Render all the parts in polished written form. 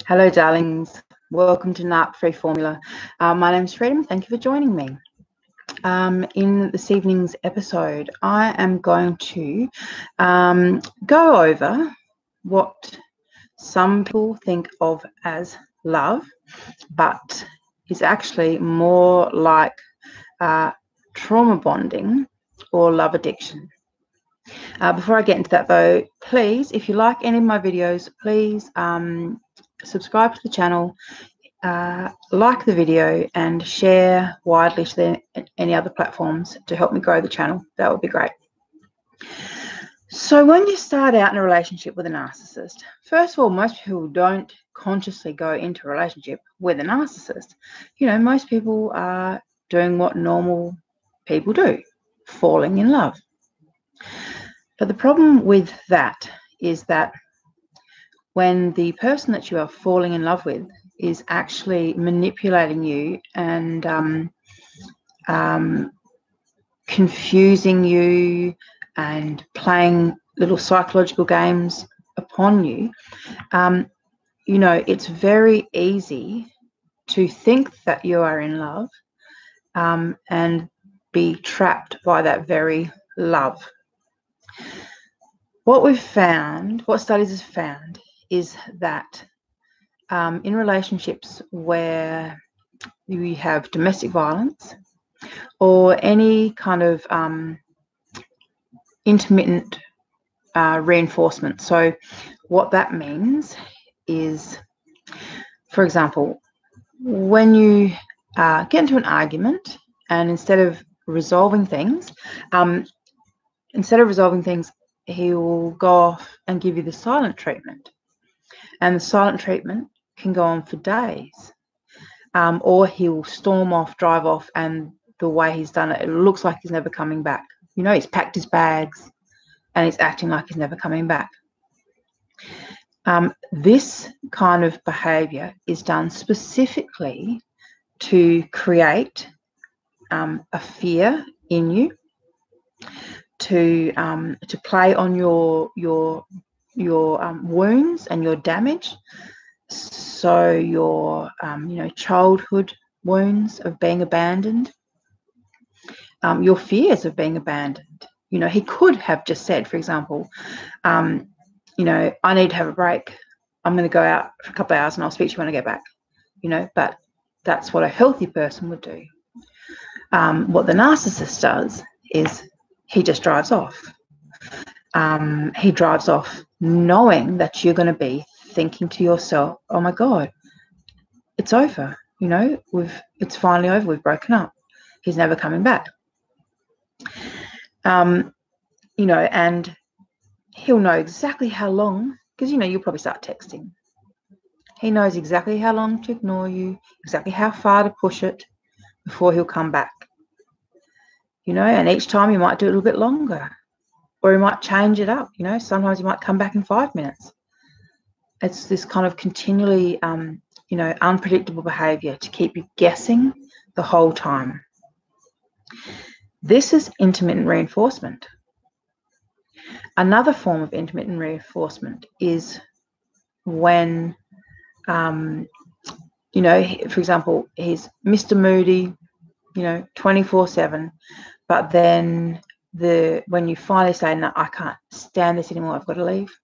Hello, darlings. Welcome to Narc Free Formula. My name's Freedom. Thank you for joining me. In this evening's episode, I am going to go over what some people think of as love, but is actually more like trauma bonding or love addiction. Before I get into that, though, please, if you like any of my videos, please subscribe to the channel, like the video, and share widely to any other platforms to help me grow the channel. That would be great. So when you start out in a relationship with a narcissist, first of all, most people don't consciously go into a relationship with a narcissist. You know, most people are doing what normal people do, falling in love. But the problem with that is that when the person that you are falling in love with is actually manipulating you and confusing you and playing little psychological games upon you, you know, it's very easy to think that you are in love and be trapped by that very love. What we've found, what studies have found, is that in relationships where you have domestic violence or any kind of intermittent reinforcement. So what that means is, for example, when you get into an argument and instead of resolving things, he will go off and give you the silent treatment. And the silent treatment can go on for days. Or he will storm off, drive off, and the way he's done it, it looks like he's never coming back. You know, he's packed his bags and he's acting like he's never coming back. This kind of behaviour is done specifically to create a fear in you, to play on your wounds and your damage. So your you know, childhood wounds of being abandoned, your fears of being abandoned. You know, he could have just said, for example, you know, I need to have a break. I'm going to go out for a couple of hours and I'll speak to you when I get back. You know, but that's what a healthy person would do. What the narcissist does is he just drives off. He drives off knowing that you're going to be thinking to yourself, oh my God, it's over. You know, it's finally over. We've broken up. He's never coming back. You know, and he'll know exactly how long, because, you know, you'll probably start texting. He knows exactly how long to ignore you, exactly how far to push it before he'll come back. You know, and each time he might do it a little bit longer, or he might change it up. You know, sometimes he might come back in 5 minutes. It's this kind of continually, you know, unpredictable behavior to keep you guessing the whole time. This is intermittent reinforcement. Another form of intermittent reinforcement is when, you know, for example, he's Mr. Moody, you know, 24/7, but then when you finally say, no, I can't stand this anymore, I've got to leave,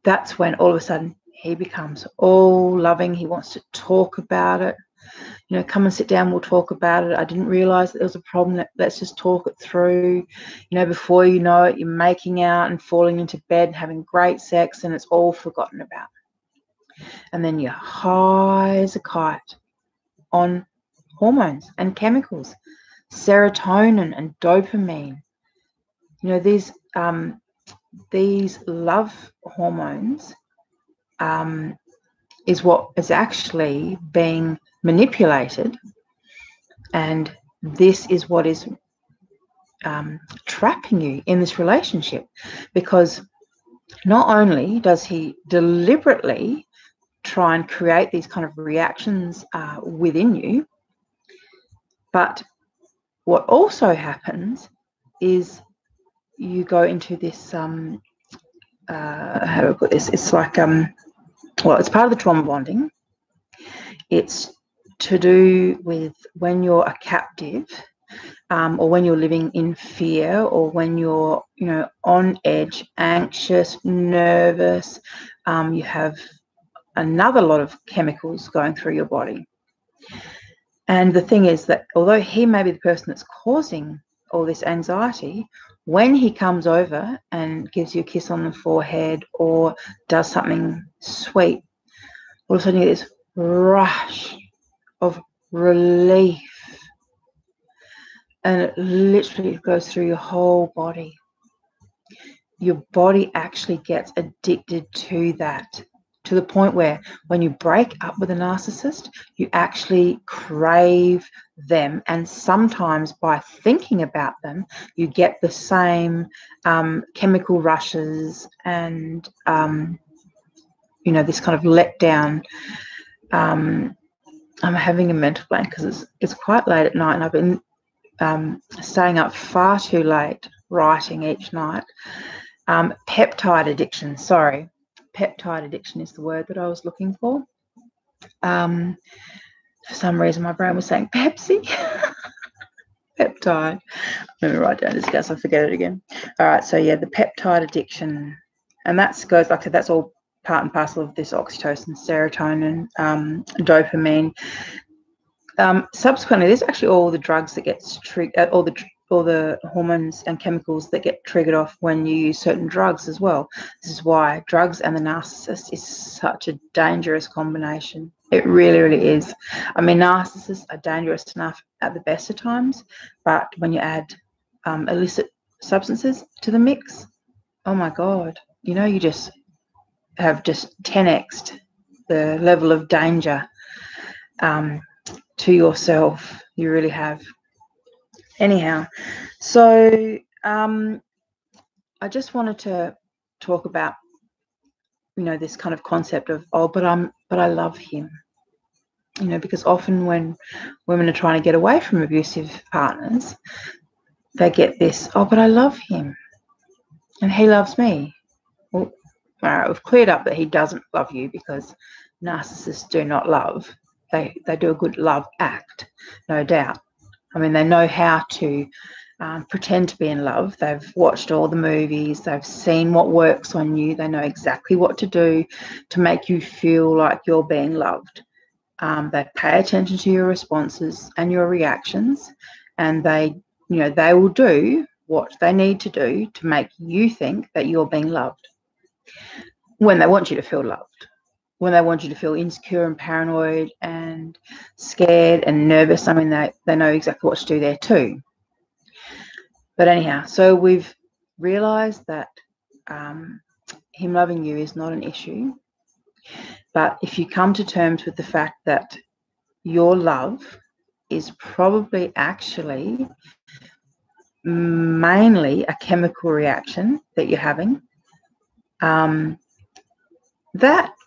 that's when all of a sudden he becomes all loving. He wants to talk about it. You know, come and sit down, we'll talk about it. I didn't realize that there was a problem. Let's just talk it through. You know, before you know it, you're making out and falling into bed and having great sex, and it's all forgotten about. And then you're high as a kite on hormones and chemicals, serotonin and dopamine. You know, these love hormones is what is actually being manipulated, and this is what is trapping you in this relationship, because not only does he deliberately try and create these kind of reactions within you, but what also happens is you go into this how do I put this, it's like well, it's part of the trauma bonding. It's to do with when you're a captive, or when you're living in fear, or when you're, on edge, anxious, nervous. You have another lot of chemicals going through your body. And the thing is that although he may be the person that's causing all this anxiety, when he comes over and gives you a kiss on the forehead or does something sweet, all of a sudden you get this rush of relief, and it literally goes through your whole body. Your body actually gets addicted to that, to the point where when you break up with a narcissist, you actually crave them. And sometimes by thinking about them, you get the same chemical rushes and, this kind of letdown. I'm having a mental blank because it's quite late at night, and I've been staying up far too late writing each night. Peptide addiction. Sorry, peptide addiction is the word that I was looking for. For some reason, my brain was saying Pepsi. Peptide. Let me write down this in case I forget it again. All right, so yeah, the peptide addiction, and that goes, like I said, that's all part and parcel of this oxytocin, serotonin, dopamine. Subsequently, there's actually all the drugs that get triggered, all the hormones and chemicals that get triggered off when you use certain drugs as well. This is why drugs and the narcissist is such a dangerous combination. It really, really is. I mean, narcissists are dangerous enough at the best of times, but when you add illicit substances to the mix, oh my God, you just have 10x'd the level of danger to yourself. You really have. Anyhow, so I just wanted to talk about, this kind of concept of, but I love him, because often when women are trying to get away from abusive partners, they get this, but I love him and he loves me. Well, we've cleared up that he doesn't love you, because narcissists do not love. They do a good love act, no doubt. I mean, they know how to pretend to be in love. They've watched all the movies. They've seen what works on you. They know exactly what to do to make you feel like you're being loved. They pay attention to your responses and your reactions, and they will do what they need to do to make you think that you're being loved when they want you to feel loved. When they want you to feel insecure and paranoid and scared and nervous, I mean, they know exactly what to do there too. But anyhow, so we've realised that him loving you is not an issue. But if you come to terms with the fact that your love is probably actually mainly a chemical reaction that you're having, that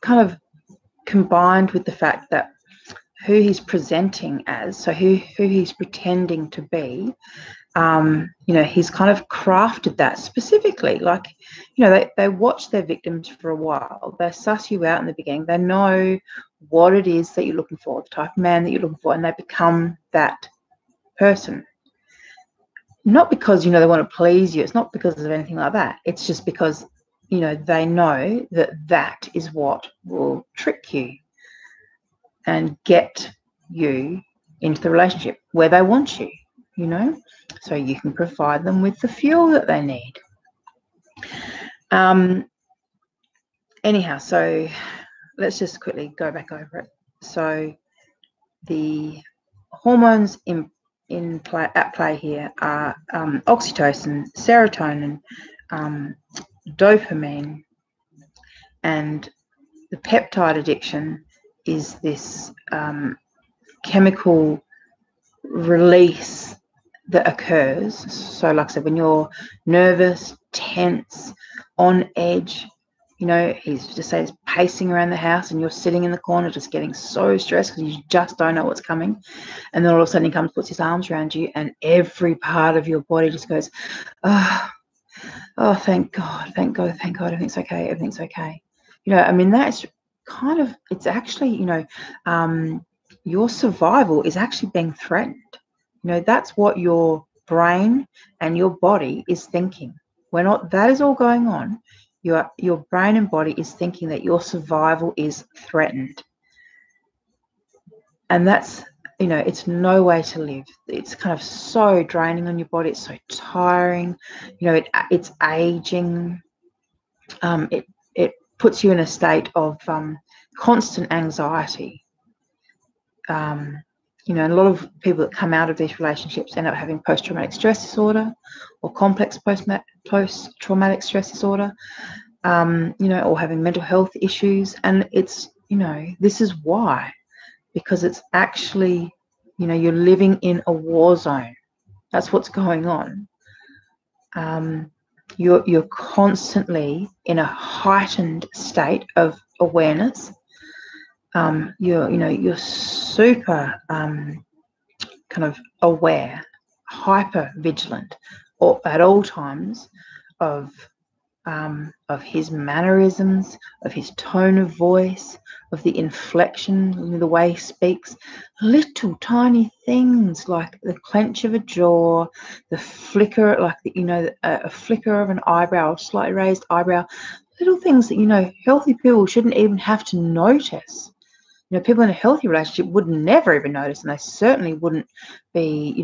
kind of combined with the fact that who he's presenting as, so who he's pretending to be, he's kind of crafted that specifically. Like, they watch their victims for a while. They suss you out in the beginning. They know what it is that you're looking for, the type of man that you're looking for, and they become that person. Not because, they want to please you. It's not because of anything like that. It's just because, they know that is what will trick you and get you into the relationship where they want you, so you can provide them with the fuel that they need. Anyhow, so let's just quickly go back over it. So the hormones at play here are oxytocin, serotonin, dopamine, and the peptide addiction is this chemical release that occurs. So like I said, when you're nervous, tense, on edge, he's pacing around the house and you're sitting in the corner just getting so stressed because you just don't know what's coming, and then all of a sudden he comes, puts his arms around you, and every part of your body just goes, oh, thank God, everything's okay. I mean, that's it's actually, your survival is actually being threatened. That's what your brain and your body is thinking. That is all going on, your brain and body is thinking that your survival is threatened. And that's, it's no way to live. It's kind of so draining on your body. It's so tiring. It's aging. It puts you in a state of constant anxiety. And a lot of people that come out of these relationships end up having post-traumatic stress disorder or complex post-traumatic stress disorder, or having mental health issues. And it's, this is why, because it's actually, you're living in a war zone. That's what's going on. You're constantly in a heightened state of awareness. You're super kind of aware, hyper vigilant, or at all times of his mannerisms, of his tone of voice, of the inflection, the way he speaks, little tiny things like the clench of a jaw, the flicker, like a flicker of an eyebrow, a slightly raised eyebrow, little things that healthy people shouldn't even have to notice. People in a healthy relationship would never even notice, and they certainly wouldn't be,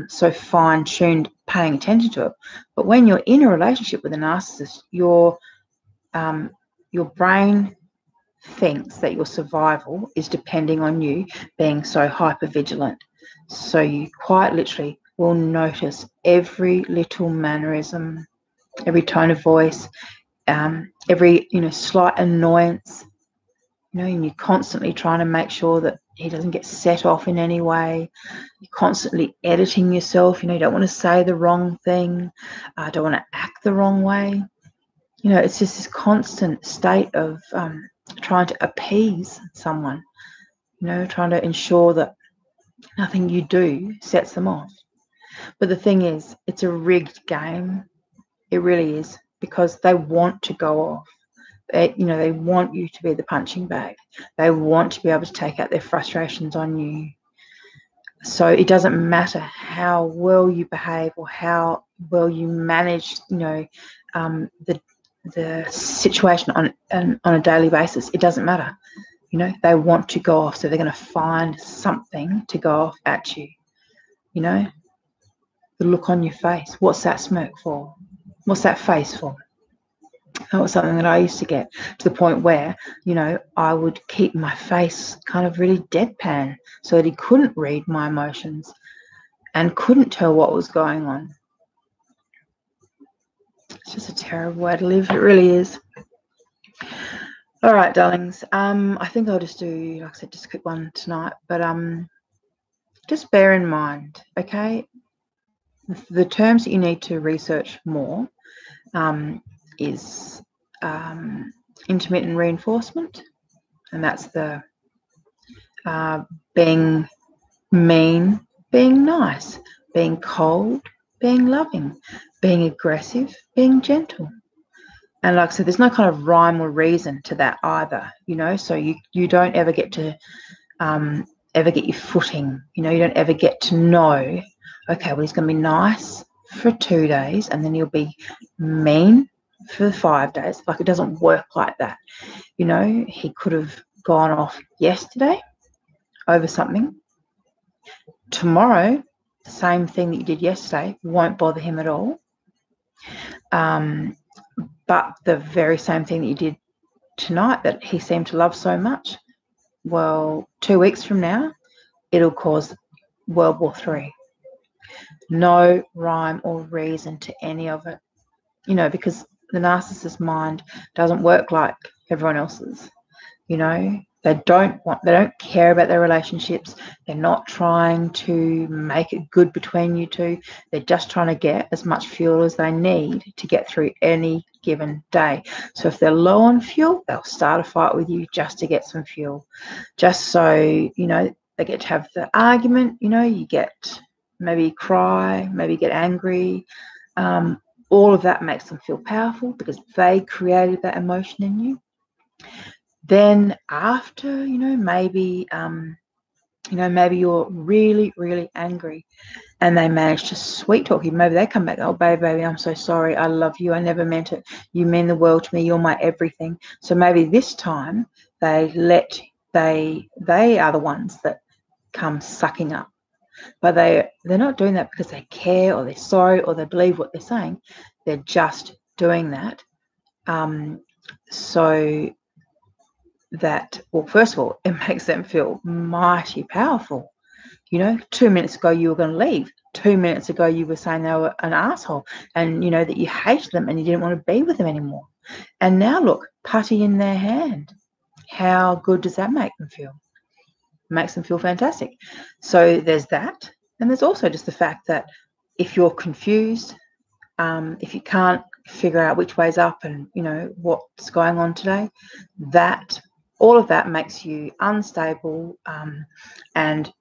so fine-tuned paying attention to it. But when you're in a relationship with a narcissist, your brain thinks that your survival is depending on you being so hyper-vigilant. So you quite literally will notice every little mannerism, every tone of voice, every, slight annoyance. And you're constantly trying to make sure that he doesn't get set off in any way. You're constantly editing yourself. You don't want to say the wrong thing. Don't want to act the wrong way. It's just this constant state of trying to appease someone, trying to ensure that nothing you do sets them off. But the thing is, it's a rigged game. It really is, because they want to go off. They want you to be the punching bag. They want to be able to take out their frustrations on you. So it doesn't matter how well you behave or how well you manage, the situation on a daily basis. It doesn't matter. They want to go off, so they're going to find something to go off at you. The look on your face. What's that smirk for? What's that face for? That was something that I used to get to the point where, I would keep my face kind of really deadpan so that he couldn't read my emotions and couldn't tell what was going on. It's just a terrible way to live. It really is. All right, darlings. I think I'll just do, like I said, just a quick one tonight. But just bear in mind, okay, the terms that you need to research more is intermittent reinforcement, and that's the being mean, being nice, being cold, being loving, being aggressive, being gentle. And like I said, there's no kind of rhyme or reason to that either, so you don't ever get to ever get your footing, you don't ever get to know, okay, well, he's going to be nice for 2 days and then he'll be mean for 5 days. Like, it doesn't work like that. He could have gone off yesterday over something. Tomorrow, the same thing that you did yesterday won't bother him at all. But the very same thing that you did tonight that he seemed to love so much, well, 2 weeks from now, it'll cause World War III. No rhyme or reason to any of it, because the narcissist mind doesn't work like everyone else's. They don't care about their relationships. They're not trying to make it good between you two. They're just trying to get as much fuel as they need to get through any given day. So if they're low on fuel, they'll start a fight with you just to get some fuel, just so they get to have the argument. You get maybe cry, maybe get angry. All of that makes them feel powerful because they created that emotion in you. Then after, maybe you're really, really angry and they manage to sweet talk you. Maybe they come back, oh, baby, I'm so sorry. I love you. I never meant it. You mean the world to me. You're my everything. So maybe this time they are the ones that come sucking up. But they're not doing that because they care or they're sorry or they believe what they're saying. They're just doing that so that, well, first of all, it makes them feel mighty powerful. 2 minutes ago you were going to leave. 2 minutes ago you were saying they were an asshole and, that you hated them and you didn't want to be with them anymore. And now look, putty in their hand. How good does that make them feel? It makes them feel fantastic. So there's that. And there's also just the fact that if you're confused, if you can't figure out which way's up and, what's going on today, all of that makes you unstable, and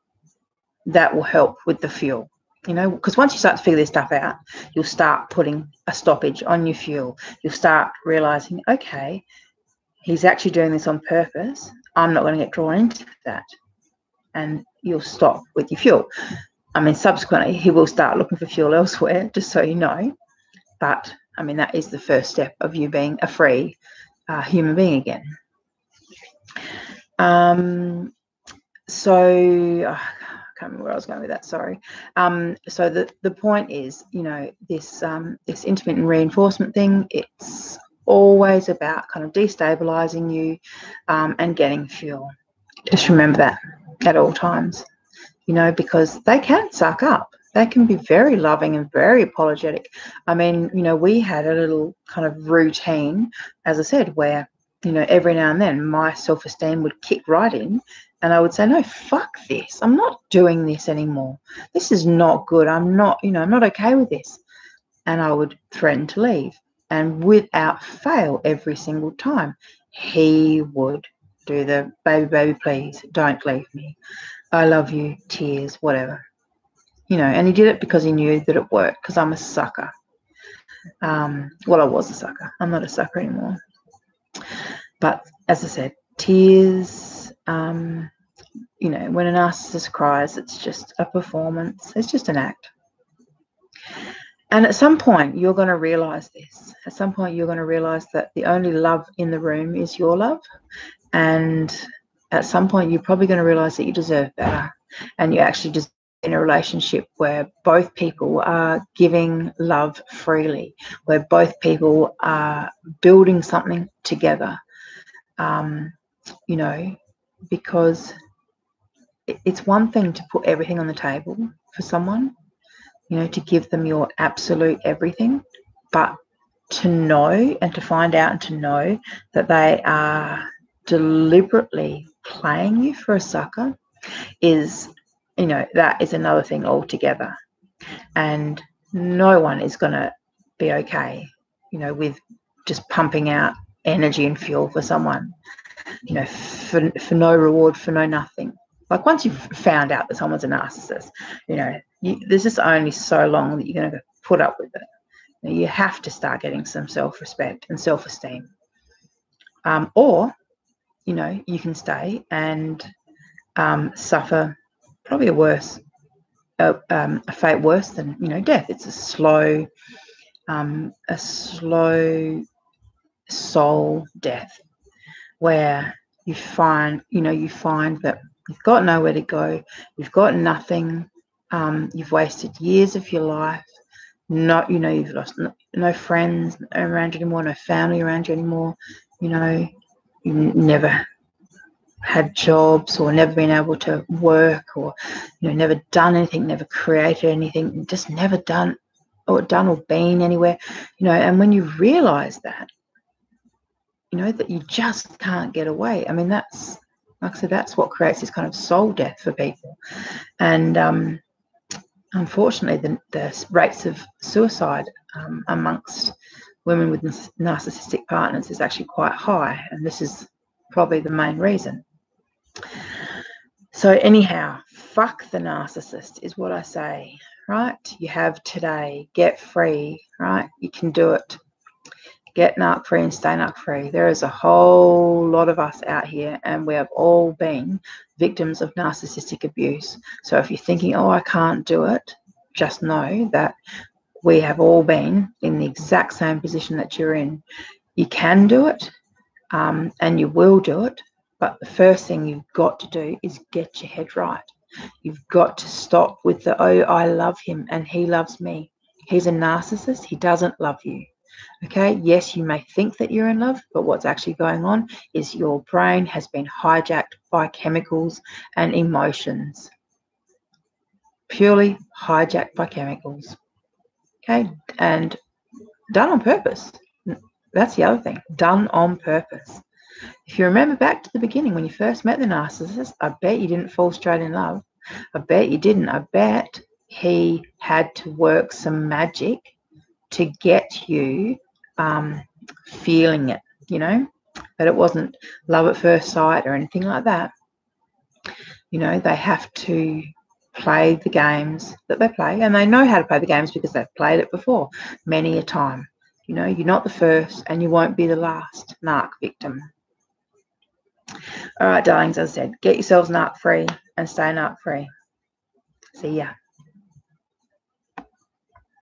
that will help with the fuel, because once you start to figure this stuff out, you'll start putting a stoppage on your fuel. You'll start realizing, okay, he's actually doing this on purpose. I'm not going to get drawn into that. And you'll stop with your fuel. I mean, subsequently, he will start looking for fuel elsewhere, just so you know. But, I mean, that is the first step of you being a free human being again. So I can't remember where I was going with that, sorry. So the point is, this intermittent reinforcement thing, it's always about kind of destabilizing you and getting fuel. Just remember that at all times, because they can suck up. They can be very loving and very apologetic. I mean, we had a little kind of routine, as I said, where, every now and then my self-esteem would kick right in and I would say, no, fuck this. I'm not doing this anymore. This is not good. I'm not okay with this. And I would threaten to leave. And without fail, every single time, he would do the baby, please, don't leave me. I love you, tears, whatever. And he did it because he knew that it worked, because I'm a sucker. Well, I was a sucker. I'm not a sucker anymore. But as I said, tears, when a narcissist cries, it's just a performance. It's just an act. And at some point, you're going to realize this. At some point, you're going to realize that the only love in the room is your love. And at some point, you're probably going to realize that you deserve better. And you actually deserve in a relationship where both people are giving love freely, where both people are building something together, because it's one thing to put everything on the table for someone, to give them your absolute everything, but to know and to find out and to know that they are deliberately playing you for a sucker is, that is another thing altogether. And no one is going to be okay, with just pumping out energy and fuel for someone, for no reward, for no nothing. Like once you've found out that someone's a narcissist, there's just only so long that you're going to put up with it. You have to start getting some self-respect and self-esteem. Or, you can stay and suffer probably a fate worse than, death. It's a slow soul death where you find that you've got nowhere to go, you've got nothing, you've wasted years of your life, you've lost no friends around you anymore, no family around you anymore, you never had jobs or never been able to work or, never done anything, never created anything, just never done or been anywhere, and when you realize that, that you just can't get away. I mean, that's, like I said, that's what creates this kind of soul death for people. And unfortunately, the rates of suicide amongst women with narcissistic partners is actually quite high, and this is probably the main reason. So anyhow, fuck the narcissist is what I say, right? You have today, get free, right? You can do it. Get narc free and stay narc free. There is a whole lot of us out here, and we have all been victims of narcissistic abuse. So if you're thinking, oh, I can't do it, just know that we have all been in the exact same position that you're in. You can do it, and you will do it. But the first thing you've got to do is get your head right. You've got to stop with the, oh, I love him and he loves me. He's a narcissist. He doesn't love you. Okay, yes, you may think that you're in love, but what's actually going on is your brain has been hijacked by chemicals and emotions. Purely hijacked by chemicals. Okay, and done on purpose. That's the other thing, done on purpose. If you remember back to the beginning when you first met the narcissist, I bet you didn't fall straight in love. I bet you didn't. I bet he had to work some magic to get you feeling it, you know, that it wasn't love at first sight or anything like that. You know, they have to play the games that they play, and they know how to play the games because they've played it before many a time. You know, you're not the first and you won't be the last narc victim. All right, darlings, as I said, get yourselves narc free and stay narc free. See ya.